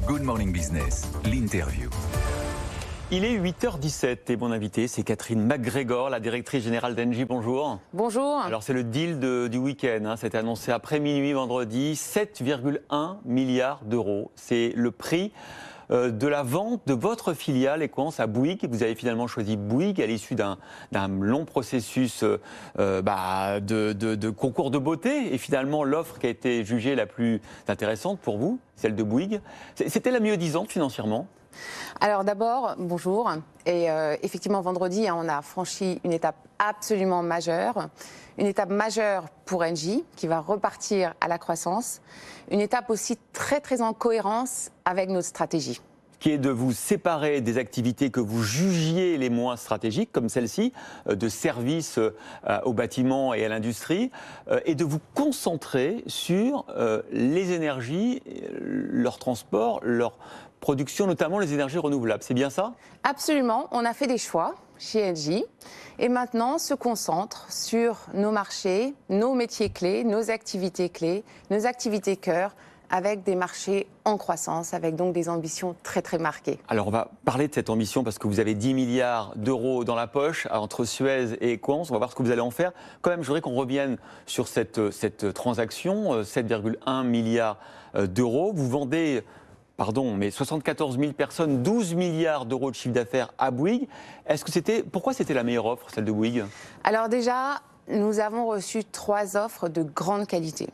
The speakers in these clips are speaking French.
Good Morning Business, l'interview. Il est 8h17 et mon invité, c'est Catherine MacGregor, la directrice générale d'Engie. Bonjour. Bonjour. Alors c'est le deal du week-end, c'était annoncé après minuit vendredi, 7,1 milliards d'euros. C'est le prix de la vente de votre filiale Equans à Bouygues. Vous avez finalement choisi Bouygues à l'issue d'un long processus de concours de beauté. Et finalement, l'offre qui a été jugée la plus intéressante pour vous, celle de Bouygues, c'était la mieux disante financièrement? Alors d'abord, bonjour. Et effectivement, vendredi, on a franchi une étape absolument majeure. Une étape majeure pour Engie, qui va repartir à la croissance. Une étape aussi très, très en cohérence avec notre stratégie. Qui est de vous séparer des activités que vous jugiez les moins stratégiques, comme celle-ci, de services au bâtiment et à l'industrie, et de vous concentrer sur les énergies, leur transport, leur production, notamment les énergies renouvelables. C'est bien ça? Absolument. On a fait des choix chez Engie et maintenant on se concentre sur nos marchés, nos métiers clés, nos activités cœurs, avec des marchés en croissance, avec donc des ambitions très très marquées. Alors on va parler de cette ambition parce que vous avez 10 milliards d'euros dans la poche entre Suez et Equans. On va voir ce que vous allez en faire. Quand même, je voudrais qu'on revienne sur cette transaction, 7,1 milliards d'euros. Vous vendez... mais 74 000 personnes, 12 milliards d'euros de chiffre d'affaires à Bouygues. Pourquoi c'était la meilleure offre, celle de Bouygues? Alors déjà, nous avons reçu 3 offres de grande qualité.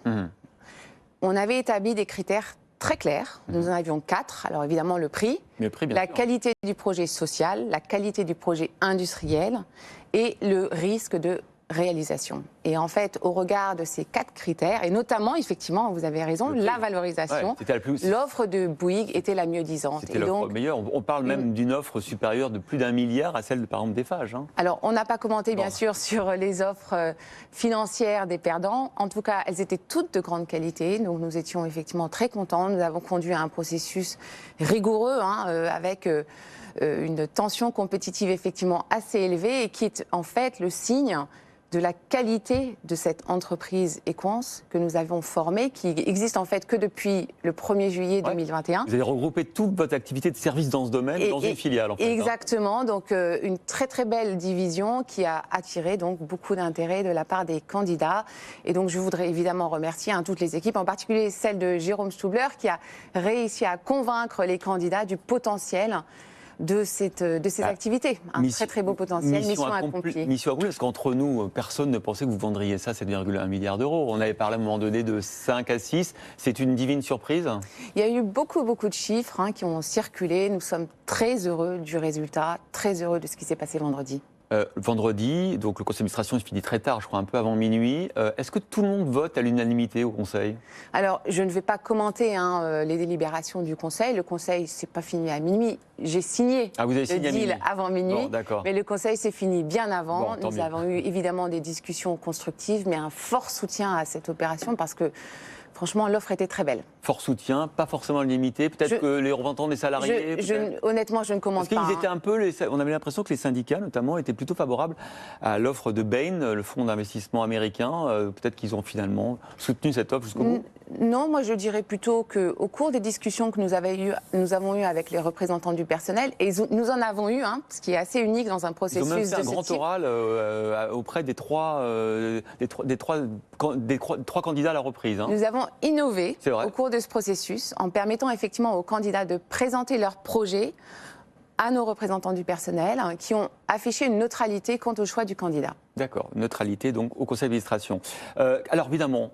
On avait établi des critères très clairs. Nous en avions 4. Alors évidemment, le prix la qualité du projet social, la qualité du projet industriel et le risque de réalisation. Et en fait, au regard de ces 4 critères, et notamment, effectivement, vous avez raison, la valorisation, l'offre de Bouygues était la mieux disante. C'était l'offre meilleure. On parle même d'une offre supérieure de plus d'1 milliard à celle, par exemple, d'Eiffage. Alors, on n'a pas commenté, bien sûr, sur les offres financières des perdants. En tout cas, elles étaient toutes de grande qualité. Donc, nous étions effectivement très contents. Nous avons conduit un processus rigoureux, avec une tension compétitive effectivement assez élevée et qui est en fait le signe de la qualité de cette entreprise Equans que nous avons formée, qui existe en fait que depuis le 1er juillet 2021. Vous avez regroupé toute votre activité de service dans ce domaine dans une filiale en fait. Exactement, donc une très très belle division qui a attiré donc beaucoup d'intérêt de la part des candidats. Et donc je voudrais évidemment remercier toutes les équipes, en particulier celle de Jérôme Stoubler qui a réussi à convaincre les candidats du potentiel de ces activités. Un très très beau potentiel, mission accomplie. Mission accomplie, parce qu'entre nous, personne ne pensait que vous vendriez ça, 7,1 milliards d'euros. On avait parlé à un moment donné de 5 à 6. C'est une divine surprise? Il y a eu beaucoup de chiffres qui ont circulé. Nous sommes très heureux du résultat, très heureux de ce qui s'est passé vendredi. Vendredi, donc le conseil d'administration se finit très tard, je crois un peu avant minuit. Est-ce que tout le monde vote à l'unanimité au conseil? Alors, je ne vais pas commenter les délibérations du conseil. Le conseil s'est pas fini à minuit. J'ai signé le deal avant minuit, mais le conseil s'est fini bien avant. Nous avons eu évidemment des discussions constructives, mais un fort soutien à cette opération parce que franchement, l'offre était très belle. Fort soutien, pas forcément limité. Peut-être que les représentants des salariés. Honnêtement, je ne commente pas. Parce qu'ils étaient un peu. On avait l'impression que les syndicats, notamment, étaient plutôt favorables à l'offre de Bain, le fonds d'investissement américain. Peut-être qu'ils ont finalement soutenu cette offre jusqu'au bout. Non, moi je dirais plutôt qu'au cours des discussions que nous avons eues avec les représentants du personnel, et nous en avons eu, ce qui est assez unique dans un processus de ce type. Ils ont même fait un grand oral auprès des trois candidats à la reprise. Nous avons innové au cours de ce processus en permettant effectivement aux candidats de présenter leurs projets à nos représentants du personnel qui ont affiché une neutralité quant au choix du candidat. D'accord, neutralité donc au conseil d'administration. Alors évidemment,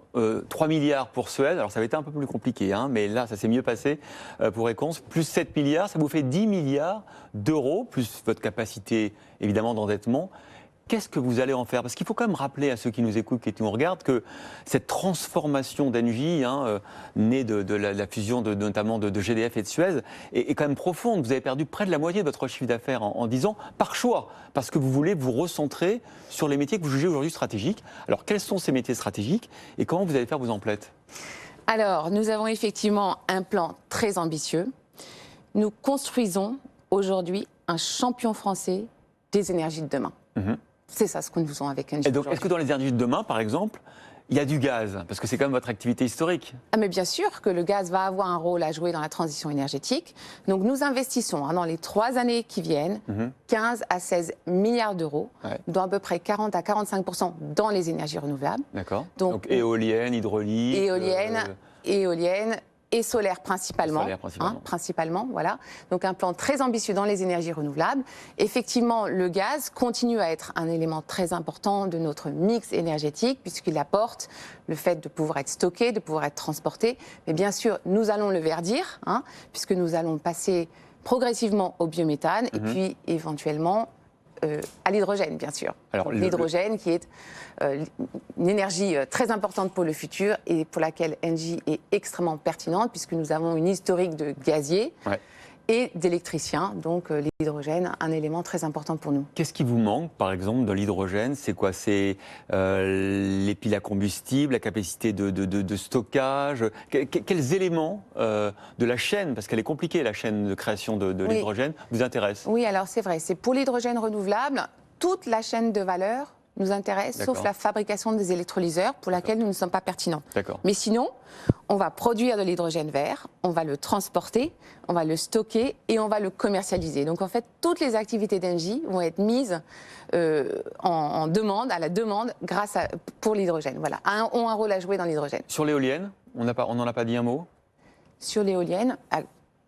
3 milliards pour Suez, alors ça avait été un peu plus compliqué, mais là ça s'est mieux passé pour Equans, plus 7 milliards, ça vous fait 10 milliards d'euros, plus votre capacité évidemment d'endettement. Qu'est-ce que vous allez en faire? Parce qu'il faut quand même rappeler à ceux qui nous écoutent, qui nous regardent, que cette transformation d'Engie, née de la fusion notamment de GDF et de Suez, est quand même profonde. Vous avez perdu près de la moitié de votre chiffre d'affaires en 10 ans, par choix, parce que vous voulez vous recentrer sur les métiers que vous jugez aujourd'hui stratégiques. Alors, quels sont ces métiers stratégiques et comment vous allez faire vos emplettes? Alors, nous avons effectivement un plan très ambitieux. Nous construisons aujourd'hui un champion français des énergies de demain. C'est ça ce que nous faisons avec Engie. Et donc, est-ce que dans les énergies de demain, par exemple, il y a du gaz, parce que c'est quand même votre activité historique. Ah, mais bien sûr que le gaz va avoir un rôle à jouer dans la transition énergétique. Donc nous investissons dans les 3 années qui viennent 15 à 16 milliards d'euros, dont à peu près 40 à 45% dans les énergies renouvelables. D'accord. Donc éolienne, hydraulique. Éolienne et solaire principalement. Principalement, voilà. Donc un plan très ambitieux dans les énergies renouvelables. Effectivement, le gaz continue à être un élément très important de notre mix énergétique puisqu'il apporte le fait de pouvoir être stocké, de pouvoir être transporté. Mais bien sûr, nous allons le verdir, puisque nous allons passer progressivement au biométhane et puis éventuellement à l'hydrogène, bien sûr. Alors, l'hydrogène qui est une énergie très importante pour le futur et pour laquelle Engie est extrêmement pertinente puisque nous avons une historique de gaziers et d'électriciens. Donc l'hydrogène, un élément très important pour nous. Qu'est-ce qui vous manque, par exemple, de l'hydrogène? C'est quoi? C'est les piles à combustible, la capacité de stockage? Quels éléments de la chaîne, parce qu'elle est compliquée, la chaîne de création de l'hydrogène, vous intéressent? Oui, alors c'est vrai. C'est pour l'hydrogène renouvelable, toute la chaîne de valeur nous intéresse, sauf la fabrication des électrolyseurs, pour laquelle nous ne sommes pas pertinents. Mais sinon, on va produire de l'hydrogène vert, on va le transporter, on va le stocker et on va le commercialiser. Donc en fait, toutes les activités d'Engie vont être mises en demande, à la demande, pour l'hydrogène. Voilà, ont un rôle à jouer dans l'hydrogène. Sur l'éolienne, on n'en a pas dit un mot? Sur l'éolienne,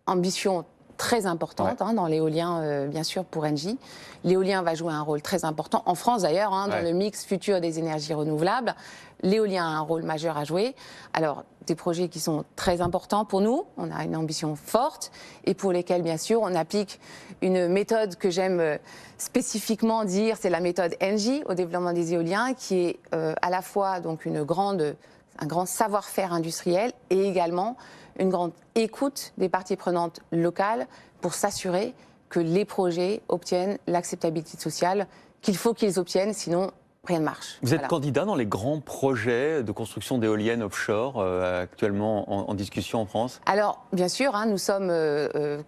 ambition très importante dans l'éolien, bien sûr, pour Engie. L'éolien va jouer un rôle très important, en France d'ailleurs, dans le mix futur des énergies renouvelables. L'éolien a un rôle majeur à jouer. Alors, des projets qui sont très importants pour nous, on a une ambition forte, et pour lesquels, bien sûr, on applique une méthode que j'aime spécifiquement dire, c'est la méthode Engie au développement des éoliens, qui est à la fois donc, un grand savoir-faire industriel et également une grande écoute des parties prenantes locales pour s'assurer que les projets obtiennent l'acceptabilité sociale qu'il faut qu'ils obtiennent, sinon rien ne marche. Vous êtes candidat dans les grands projets de construction d'éoliennes offshore actuellement en discussion en France? Alors, bien sûr, nous sommes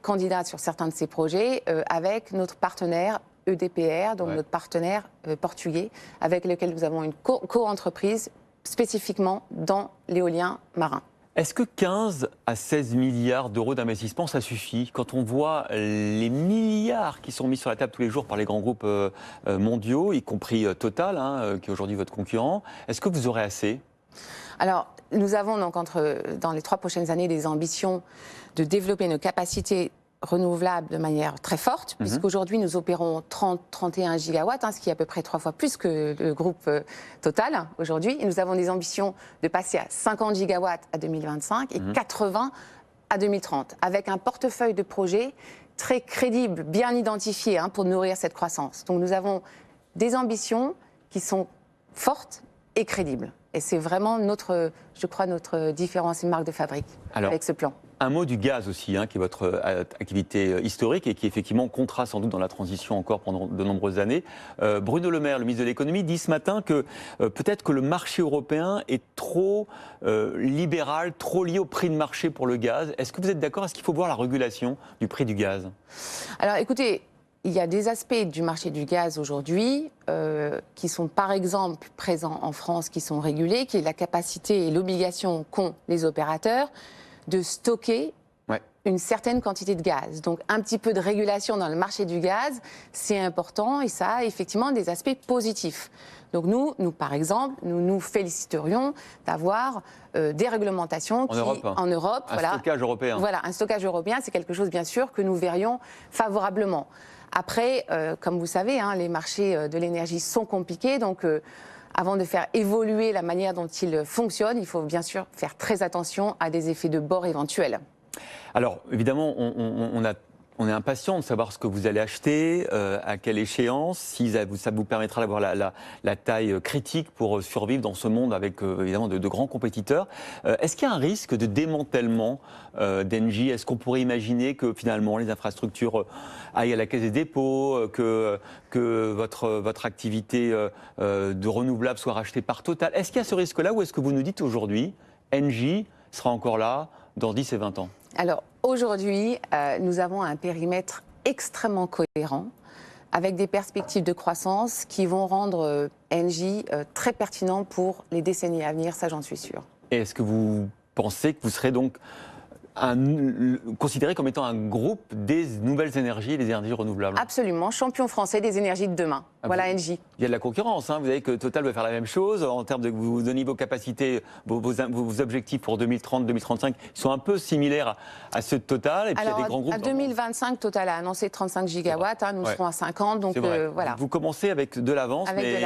candidats sur certains de ces projets avec notre partenaire EDPR, donc notre partenaire portugais, avec lequel nous avons une co-entreprise spécifiquement dans l'éolien marin. Est-ce que 15 à 16 milliards d'euros d'investissement, ça suffit? Quand on voit les milliards qui sont mis sur la table tous les jours par les grands groupes mondiaux, y compris Total, qui est aujourd'hui votre concurrent, est-ce que vous aurez assez? Alors, nous avons donc dans les 3 prochaines années des ambitions de développer nos capacités renouvelables de manière très forte, puisqu'aujourd'hui nous opérons 30-31 gigawatts, ce qui est à peu près 3 fois plus que le groupe Total aujourd'hui. Et nous avons des ambitions de passer à 50 gigawatts à 2025 et 80 à 2030, avec un portefeuille de projets très crédible, bien identifié pour nourrir cette croissance. Donc nous avons des ambitions qui sont fortes et crédibles. Et c'est vraiment notre différence et marque de fabrique avec ce plan. Un mot du gaz aussi, qui est votre activité historique et qui effectivement comptera sans doute dans la transition encore pendant de nombreuses années. Bruno Le Maire, le ministre de l'économie, dit ce matin que peut-être que le marché européen est trop libéral, trop lié au prix de marché pour le gaz. Est-ce que vous êtes d'accord? Est-ce qu'il faut voir la régulation du prix du gaz? Alors écoutez, il y a des aspects du marché du gaz aujourd'hui qui sont par exemple présents en France, qui sont régulés, qui est la capacité et l'obligation qu'ont les opérateurs de stocker une certaine quantité de gaz. Donc un petit peu de régulation dans le marché du gaz, c'est important et ça a effectivement des aspects positifs. Donc nous par exemple, nous nous féliciterions d'avoir des réglementations en Europe. Un stockage européen. Voilà, un stockage européen, c'est quelque chose bien sûr que nous verrions favorablement. Après, comme vous savez, les marchés de l'énergie sont compliqués, donc avant de faire évoluer la manière dont ils fonctionnent, il faut bien sûr faire très attention à des effets de bord éventuels. Alors, évidemment, on est impatient de savoir ce que vous allez acheter, à quelle échéance, si ça vous permettra d'avoir la taille critique pour survivre dans ce monde avec évidemment de grands compétiteurs. Est-ce qu'il y a un risque de démantèlement d'Engie? Est-ce qu'on pourrait imaginer que finalement les infrastructures aillent à la Caisse des dépôts, que votre activité de renouvelable soit rachetée par Total? Est-ce qu'il y a ce risque-là ou est-ce que vous nous dites aujourd'hui Engie sera encore là dans 10 et 20 ans? Alors aujourd'hui, nous avons un périmètre extrêmement cohérent avec des perspectives de croissance qui vont rendre Engie très pertinent pour les décennies à venir, ça j'en suis sûre. Et est-ce que vous pensez que vous serez donc considéré comme étant un groupe des nouvelles énergies et des énergies renouvelables? Absolument, champion français des énergies de demain. Voilà Engie. Il y a de la concurrence, hein. Vous savez que Total va faire la même chose en termes de vous donner vos capacités, vos objectifs pour 2030-2035 sont un peu similaires à ceux de Total. Et puis alors, il y a des grands groupes. À 2025, Total a annoncé 35 gigawatts, nous serons à 50, donc voilà. Vous commencez avec de l'avance, mais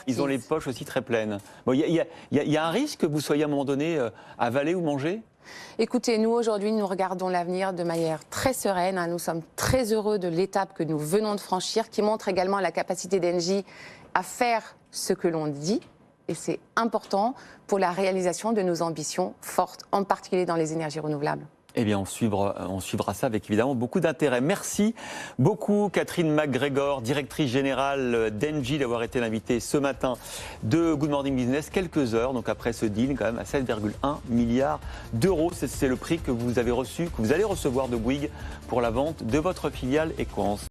ils ont les poches aussi très pleines. Bon, il y a un risque que vous soyez à un moment donné avalé ou mangé? Écoutez, nous aujourd'hui, nous regardons l'avenir de manière très sereine. Nous sommes très heureux de l'étape que nous venons de franchir, qui montre également la capacité d'Engie à faire ce que l'on dit. Et c'est important pour la réalisation de nos ambitions fortes, en particulier dans les énergies renouvelables. Eh bien, on suivra ça avec évidemment beaucoup d'intérêt. Merci beaucoup Catherine MacGregor, directrice générale d'Engie, d'avoir été l'invitée ce matin de Good Morning Business, quelques heures donc après ce deal quand même à 7,1 milliards d'euros. C'est le prix que vous avez reçu, que vous allez recevoir de Bouygues pour la vente de votre filiale Equans.